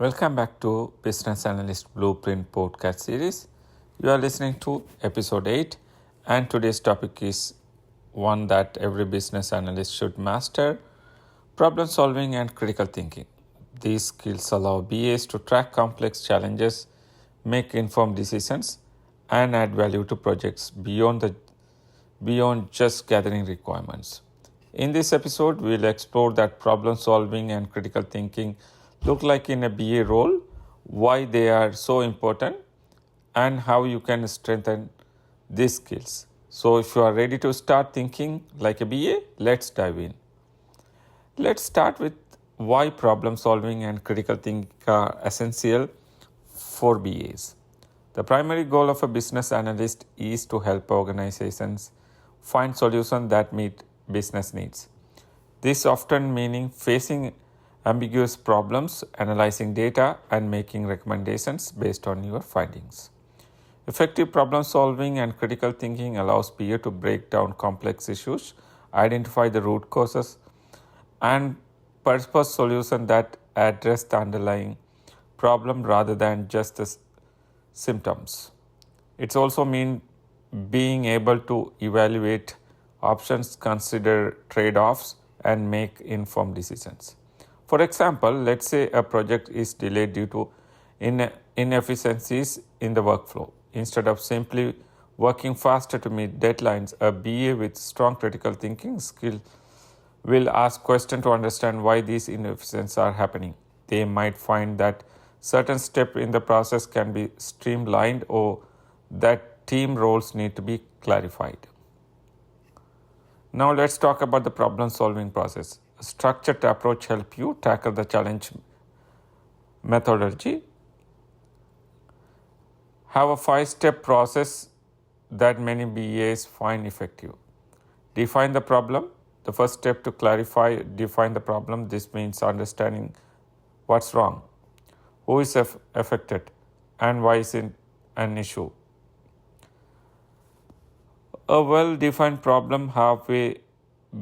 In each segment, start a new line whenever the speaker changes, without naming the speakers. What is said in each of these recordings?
Welcome back to Business Analyst Blue Print podcast series. You are listening to episode 8, and today's topic is one that every business analyst should master: problem solving and critical thinking. These skills allow BAs to track complex challenges, make informed decisions, and add value to projects beyond just gathering requirements. In this episode, we'll explore that problem solving and critical thinking look like in a BA role, why they are so important, and how you can strengthen these skills. So, if you are ready to start thinking like a BA, let's dive in. Let's start with why problem solving and critical thinking are essential for BAs. The primary goal of a business analyst is to help organizations find solutions that meet business needs. This often meaning facing ambiguous problems, analyzing data, and making recommendations based on your findings. Effective problem solving and critical thinking allows BA to break down complex issues, identify the root causes, and propose solutions that address the underlying problem rather than just the symptoms. It's also mean being able to evaluate options, consider trade-offs, and make informed decisions. For example, let's say a project is delayed due to inefficiencies in the workflow. Instead of simply working faster to meet deadlines, a BA with strong critical thinking skill will ask questions to understand why these inefficiencies are happening. They might find that certain steps in the process can be streamlined or that team roles need to be clarified. Now let's talk about the problem solving process. A structured approach helps you tackle the challenge methodology. Have a 5-step process that many BAs find effective. Define the problem. The first step to define the problem. This means understanding what's wrong, who is affected, and why is it an issue. A well-defined problem halfway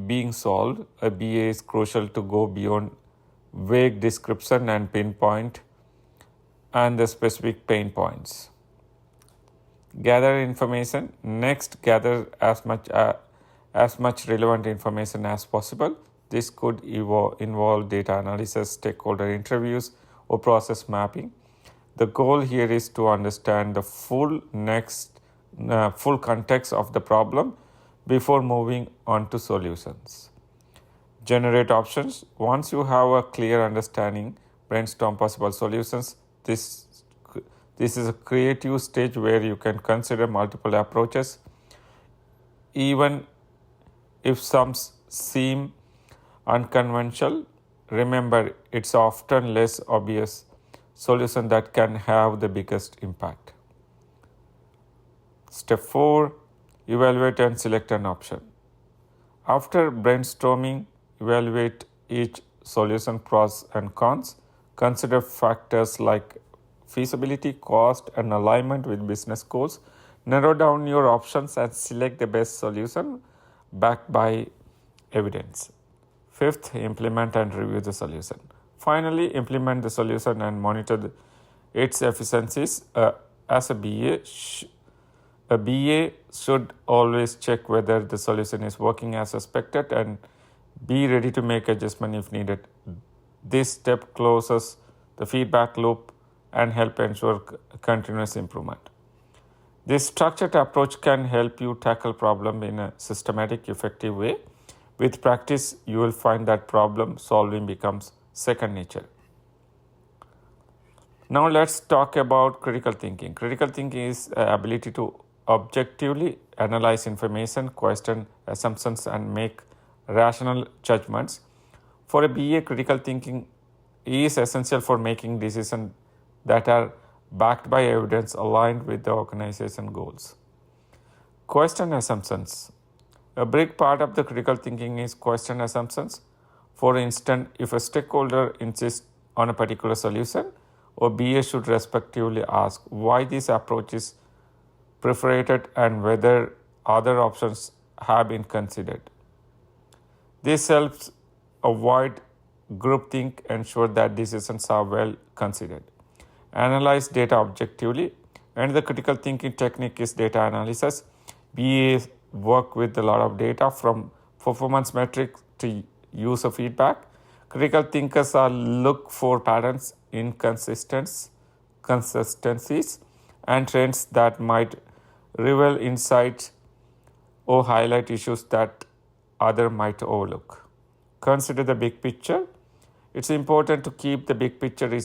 being solved, a BA is crucial to go beyond vague description and pinpoint and the specific pain points. Gather information. Next, gather as much relevant information as possible. This could involve data analysis, stakeholder interviews, or process mapping. The goal here is to understand the full context of the problem before moving on to solutions. Generate options. Once you have a clear understanding, brainstorm possible solutions. This is a creative stage where you can consider multiple approaches, even if some seem unconventional. Remember, it's often less obvious solution that can have the biggest impact. Step 4. Evaluate and select an option. After brainstorming, evaluate each solution pros and cons. Consider factors like feasibility, cost, and alignment with business goals. Narrow down your options and select the best solution backed by evidence. 5th, implement and review the solution. Finally, implement the solution and monitor its efficiencies. As a BA should always check whether the solution is working as expected and be ready to make adjustment if needed. This step closes the feedback loop and help ensure continuous improvement. This structured approach can help you tackle problem in a systematic, effective way. With practice, you will find that problem solving becomes second nature. Now let's talk about critical thinking. Critical thinking is the ability to objectively analyze information, question assumptions, and make rational judgments. For a BA, critical thinking is essential for making decisions that are backed by evidence aligned with the organization goals. Question assumptions. A big part of the critical thinking is question assumptions. For instance, if a stakeholder insists on a particular solution, or BA should respectively ask why this approach is preferred and whether other options have been considered. This helps avoid groupthink, ensure that decisions are well considered. Analyze data objectively. And the critical thinking technique is data analysis. BA work with a lot of data from performance metrics to user feedback. Critical thinkers are look for patterns, consistencies, and trends that might reveal insights or highlight issues that other might overlook. Consider the big picture. It's important to keep the big picture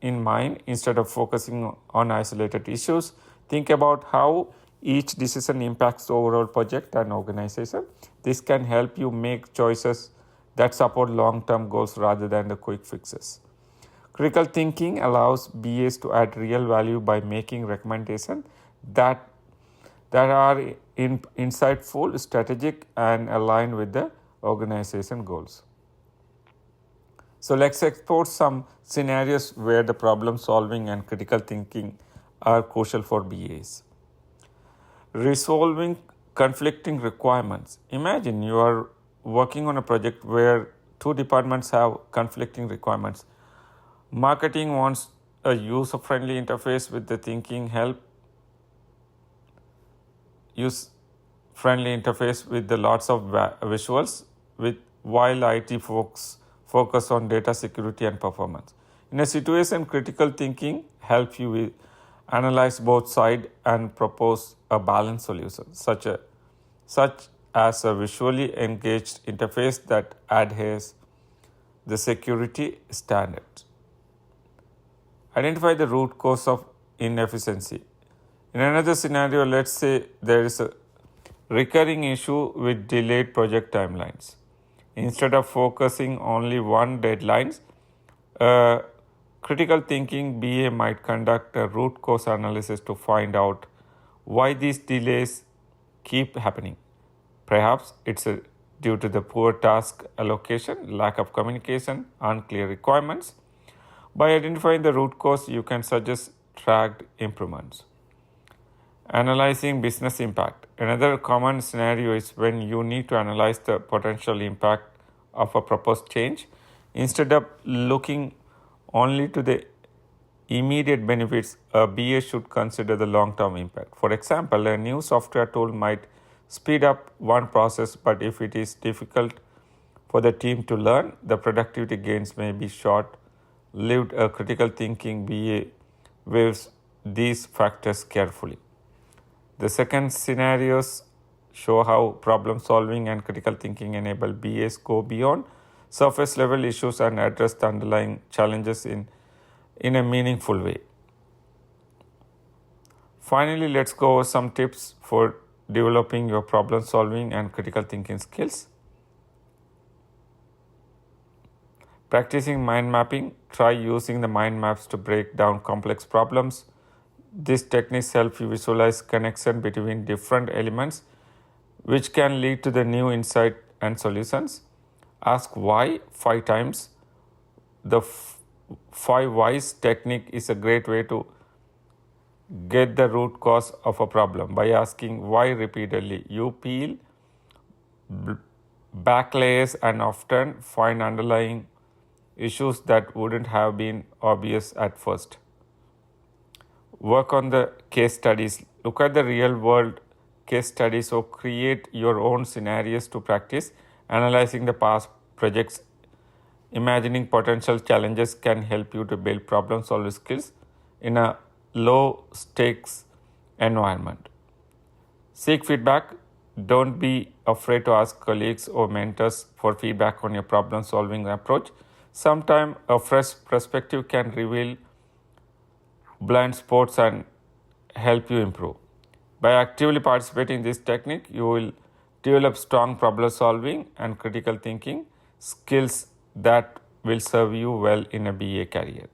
in mind instead of focusing on isolated issues. Think about how each decision impacts the overall project and organization. This can help you make choices that support long-term goals rather than the quick fixes. Critical thinking allows BAs to add real value by making recommendations that are insightful, strategic, and aligned with the organization goals. So let's explore some scenarios where the problem solving and critical thinking are crucial for BAs. Resolving conflicting requirements. Imagine you are working on a project where two departments have conflicting requirements. Marketing wants a user-friendly interface with the thinking help use-friendly interface with the lots of visuals, while IT folks focus on data security and performance. In a situation, critical thinking helps you analyze both sides and propose a balanced solution, such as a visually engaged interface that adheres the security standards. Identify the root cause of inefficiency. In another scenario, let's say there is a recurring issue with delayed project timelines. Instead of focusing only one deadlines, critical thinking BA might conduct a root cause analysis to find out why these delays keep happening. Perhaps it's due to the poor task allocation, lack of communication, unclear requirements. By identifying the root cause, you can suggest tracked improvements. Analyzing business impact. Another common scenario is when you need to analyze the potential impact of a proposed change. Instead of looking only to the immediate benefits, a BA should consider the long-term impact. For example, a new software tool might speed up one process, but if it is difficult for the team to learn, the productivity gains may be short-lived. A critical thinking BA weighs these factors carefully. The second scenarios show how problem solving and critical thinking enable BAs go beyond surface level issues and address the underlying challenges in a meaningful way. Finally, let's go over some tips for developing your problem solving and critical thinking skills. Practicing mind mapping. Try using the mind maps to break down complex problems. These techniques help you visualize connection between different elements, which can lead to the new insight and solutions. Ask why 5 times. The 5 whys technique is a great way to get the root cause of a problem. By asking why repeatedly, you peel back layers and often find underlying issues that wouldn't have been obvious at first. Work on the case studies. Look at the real world case studies or create your own scenarios to practice. Analyzing the past projects, imagining potential challenges can help you to build problem solving skills in a low stakes environment. Seek feedback. Don't be afraid to ask colleagues or mentors for feedback on your problem solving approach. Sometimes a fresh perspective can reveal blind spots and help you improve. By actively participating in this technique, you will develop strong problem solving and critical thinking skills that will serve you well in a BA career.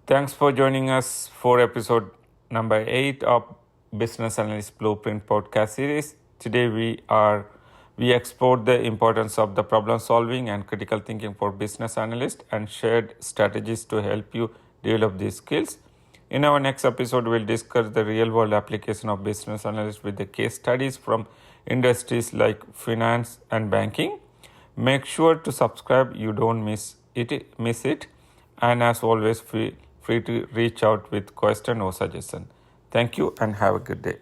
Thanks for joining us for episode number 8 of Business Analyst Blue Print podcast series. Today we explored the importance of the problem solving and critical thinking for business analysts and shared strategies to help you develop these skills. In our next episode, we'll discuss the real-world application of business analyst with the case studies from industries like finance and banking. Make sure to subscribe, you don't miss it. And as always, free to reach out with question or suggestion. Thank you and have a good day.